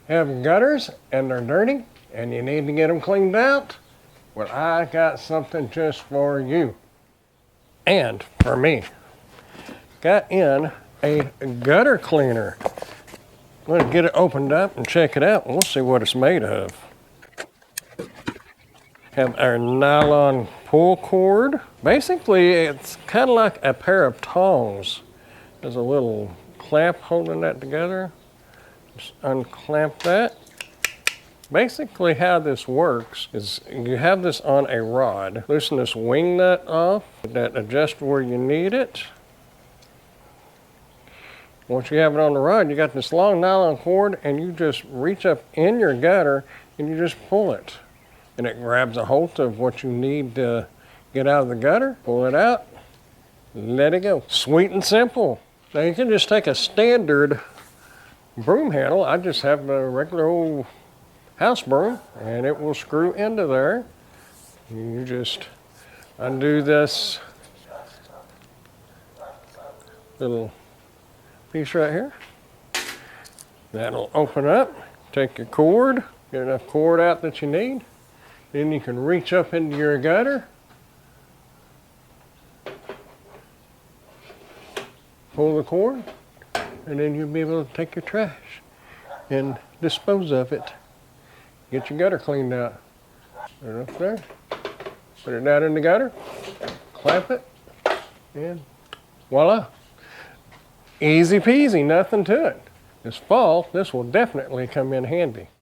Have gutters and they're dirty and you need to get them cleaned out? Well, I got something just for you. And for me. Got in a gutter cleaner. I'm going to get it opened up and check it out, and we'll see what it's made of. Have our nylon pull cord. Basically, it's kind of like a pair of tongs. There's a little clamp holding that together. Just unclamp that. Basically how this works is you have this on a rod. Loosen this wing nut off, that adjusts where you need it. Once you have it on the rod, you got this long nylon cord and you just reach up in your gutter and you just pull it. And it grabs a hold of what you need to get out of the gutter, pull it out, let it go. Sweet and simple. Now you can just take a standard broom handle. I just have a regular old house broom and it will screw into there. You just undo this little piece right here. That'll open up. Take your cord, get enough cord out that you need. Then you can reach up into your gutter, pull the cord, and then you'll be able to take your trash and dispose of it. Get your gutter cleaned out. Put it up there, put it down in the gutter, clamp it, and voila. Easy peasy, nothing to it. This fall, this will definitely come in handy.